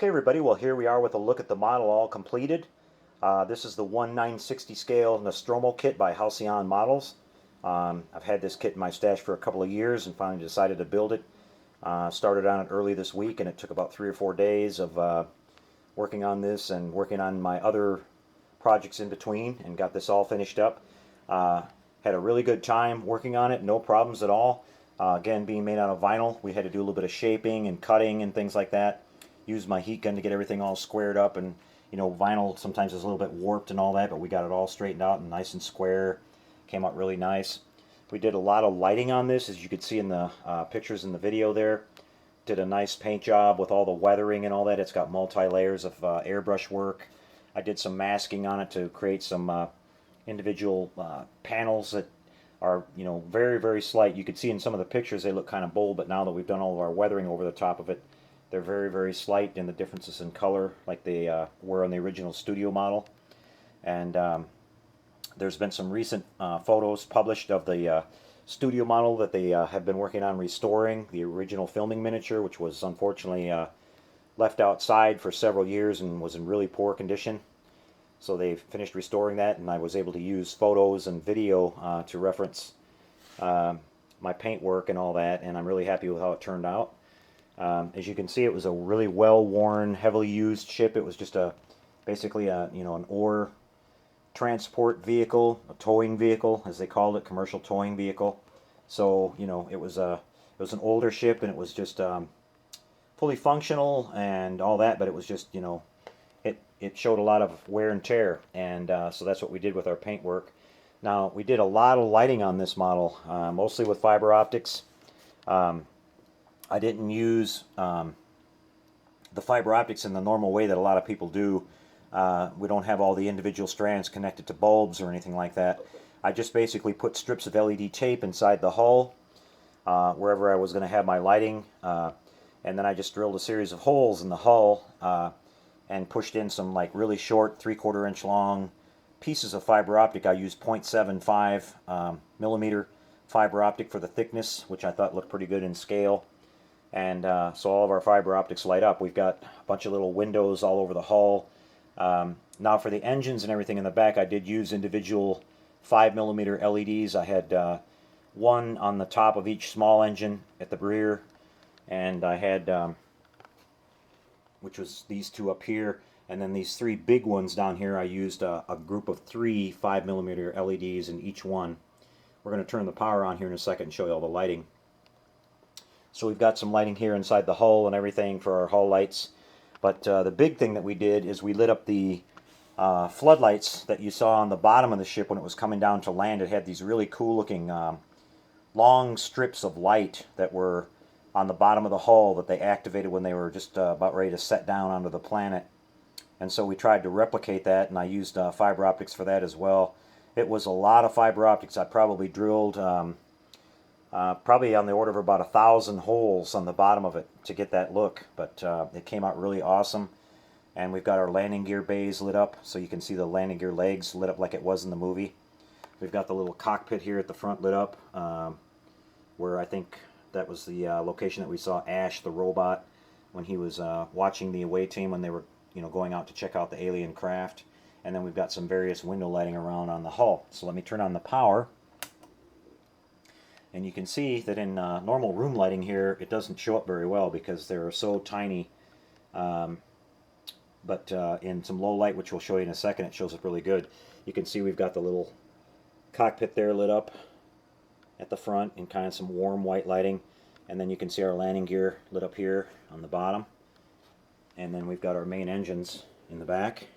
Okay, everybody, well, here we are with a look at the model all completed. This is the 1/960 scale Nostromo kit by Halcyon Models. I've had this kit in my stash for a couple of years and finally decided to build it. Started on it early this week, and it took about 3 or 4 days of working on this and working on my other projects in between, and got this all finished up. Had a really good time working on it, no problems at all. Again, being made out of vinyl, we had to do a little bit of shaping and cutting and things like that. Used my heat gun to get everything all squared up, and vinyl sometimes is a little bit warped and all that, but we got it all straightened out and nice and square. Came out really nice. We did a lot of lighting on this, as you could see in the pictures in the video there. Did a nice paint job with all the weathering and all that. It's got multi-layers of airbrush work. I did some masking on it to create some individual panels that are very, very slight. You could see in some of the pictures they look kind of bold, but now that we've done all of our weathering over the top of it, they're very, very slight in the differences in color, like they were on the original studio model. And there's been some recent photos published of the studio model that they have been working on restoring, the original filming miniature, which was unfortunately left outside for several years and was in really poor condition. So they finished restoring that, and I was able to use photos and video to reference my paint work and all that, and I'm really happy with how it turned out. As you can see, it was a really well-worn, heavily used ship. It was just basically an ore transport vehicle, a towing vehicle, as they called it, commercial towing vehicle. So it was an older ship, and it was just fully functional and all that, but it was just it showed a lot of wear and tear, and so that's what we did with our paint work. Now, we did a lot of lighting on this model, mostly with fiber optics. I didn't use the fiber optics in the normal way that a lot of people do. We don't have all the individual strands connected to bulbs or anything like that. I just basically put strips of LED tape inside the hull, wherever I was going to have my lighting, and then I just drilled a series of holes in the hull and pushed in some really short 3/4 inch long pieces of fiber optic. I used 0.75 millimeter fiber optic for the thickness, which I thought looked pretty good in scale. And so all of our fiber optics light up. We've got a bunch of little windows all over the hull. Now for the engines and everything in the back, I did use individual 5mm LEDs. I had one on the top of each small engine at the rear, and I had, which was these two up here, and then these 3 big ones down here. I used a group of 3 5mm LEDs in each one. We're going to turn the power on here in a second and show you all the lighting. So we've got some lighting here inside the hull and everything for our hull lights. But the big thing that we did is we lit up the floodlights that you saw on the bottom of the ship when it was coming down to land. It had these really cool looking long strips of light that were on the bottom of the hull that they activated when they were just about ready to set down onto the planet. And so we tried to replicate that, and I used fiber optics for that as well. It was a lot of fiber optics. I probably drilled probably on the order of about 1,000 holes on the bottom of it to get that look, but it came out really awesome. And we've got our landing gear bays lit up, so you can see the landing gear legs lit up like it was in the movie. We've got the little cockpit here at the front lit up, where I think that was the location that we saw Ash, the robot, when he was watching the away team when they were going out to check out the alien craft. And then we've got some various window lighting around on the hull. So let me turn on the power. And you can see that in normal room lighting here, it doesn't show up very well because they're so tiny. But in some low light, which we'll show you in a second, it shows up really good. You can see we've got the little cockpit there lit up at the front in kind of some warm white lighting. And then you can see our landing gear lit up here on the bottom. And then we've got our main engines in the back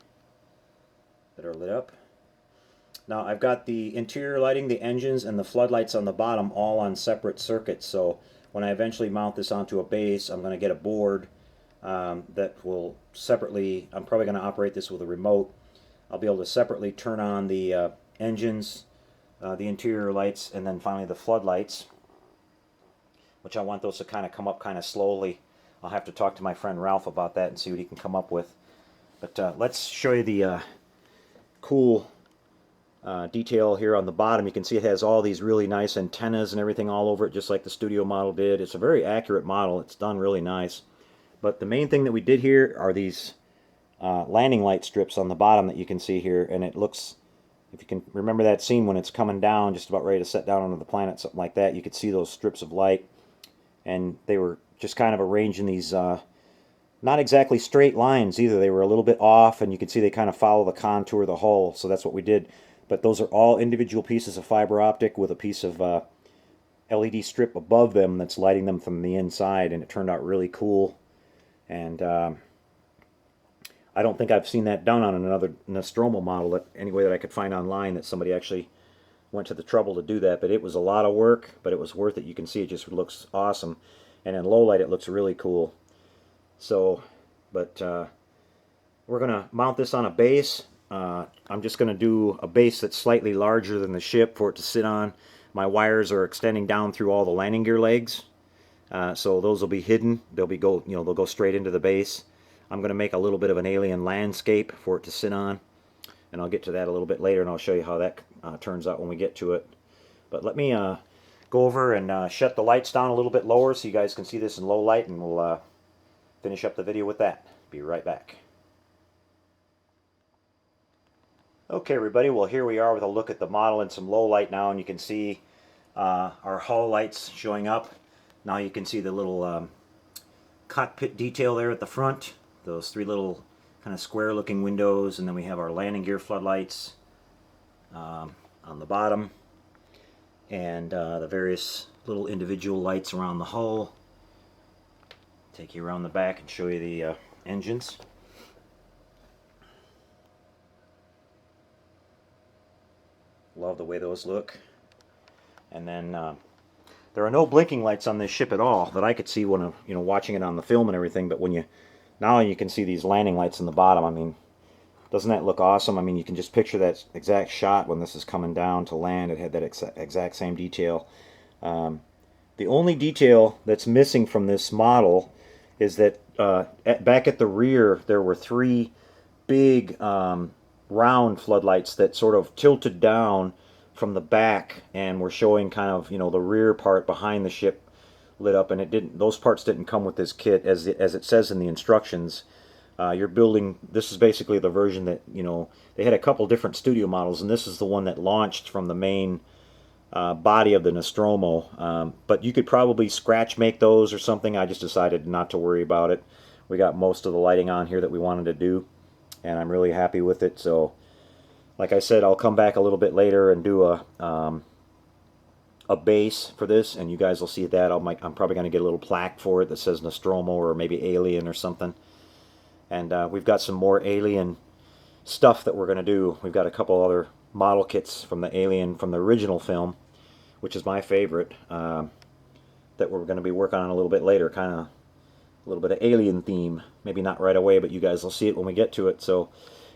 that are lit up. Now I've got the interior lighting, the engines, and the floodlights on the bottom all on separate circuits. So when I eventually mount this onto a base, I'm going to get a board that will separately, I'm probably going to operate this with a remote. I'll be able to separately turn on the engines, the interior lights, and then finally the floodlights, which I want those to kind of come up kind of slowly. I'll have to talk to my friend Ralph about that and see what he can come up with. But let's show you the cool detail here on the bottom. You can see it has all these really nice antennas and everything all over it, just like the studio model did. It's a very accurate model. It's done really nice. But the main thing that we did here are these landing light strips on the bottom that you can see here, and it looks, if you can remember that scene when it's coming down, just about ready to set down onto the planet, something like that, you could see those strips of light, and they were just kind of arranged in these not exactly straight lines either. They were a little bit off, and you can see they kind of follow the contour of the hull, so that's what we did. But those are all individual pieces of fiber optic with a piece of LED strip above them that's lighting them from the inside, and it turned out really cool. And I don't think I've seen that done on another Nostromo model that anyway that I could find online, that somebody actually went to the trouble to do that. But it was a lot of work, but it was worth it. You can see it just looks awesome, and in low light it looks really cool. So, but we're gonna mount this on a base. I'm just gonna do a base that's slightly larger than the ship for it to sit on. My wires are extending down through all the landing gear legs, so those will be hidden. They'll go straight into the base. I'm going to make a little bit of an alien landscape for it to sit on, and I'll get to that a little bit later, and I'll show you how that turns out when we get to it. But let me go over and shut the lights down a little bit lower so you guys can see this in low light, and we'll finish up the video with that. Be right back. Okay, everybody, well, here we are with a look at the model in some low light now, and you can see our hull lights showing up. Now you can see the little cockpit detail there at the front, those three little kind of square looking windows, and then we have our landing gear floodlights on the bottom, and the various little individual lights around the hull. Take you around the back and show you the engines. Love the way those look. And then there are no blinking lights on this ship at all that I could see when watching it on the film and everything. But when now you can see these landing lights in the bottom. I mean, doesn't that look awesome? I mean, you can just picture that exact shot when this is coming down to land. It had that exact same detail. The only detail that's missing from this model is that back at the rear there were three big round floodlights that sort of tilted down from the back and were showing kind of the rear part behind the ship lit up, and those parts didn't come with this kit as it says in the instructions. You're building, this is basically the version that they had a couple different studio models, and this is the one that launched from the main body of the Nostromo, but you could probably scratch make those or something. I just decided not to worry about it. We got most of the lighting on here that we wanted to do, and I'm really happy with it. So like I said, I'll come back a little bit later and do a base for this, and you guys will see that. I'm probably going to get a little plaque for it that says Nostromo or maybe Alien or something. And we've got some more Alien stuff that we're going to do. We've got a couple other model kits from the Alien from the original film, which is my favorite, that we're going to be working on a little bit later, kind of a little bit of Alien theme. Maybe not right away, but you guys will see it when we get to it. So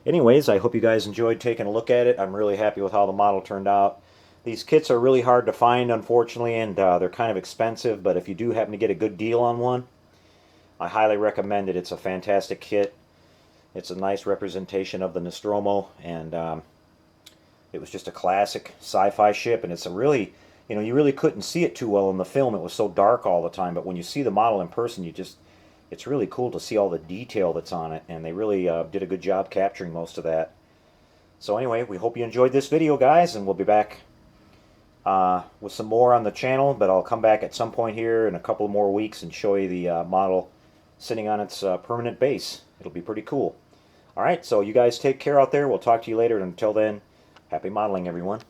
anyways, I hope you guys enjoyed taking a look at it. I'm really happy with how the model turned out. These kits are really hard to find, unfortunately, and they're kind of expensive, but if you do happen to get a good deal on one, I highly recommend it. It's a fantastic kit. It's a nice representation of the Nostromo, and it was just a classic sci-fi ship, and it's a really, you really couldn't see it too well in the film. It was so dark all the time, but when you see the model in person, it's really cool to see all the detail that's on it, and they really did a good job capturing most of that. So anyway, we hope you enjoyed this video, guys, and we'll be back with some more on the channel, but I'll come back at some point here in a couple more weeks and show you the model sitting on its permanent base. It'll be pretty cool. Alright, so you guys take care out there. We'll talk to you later, and until then, happy modeling, everyone.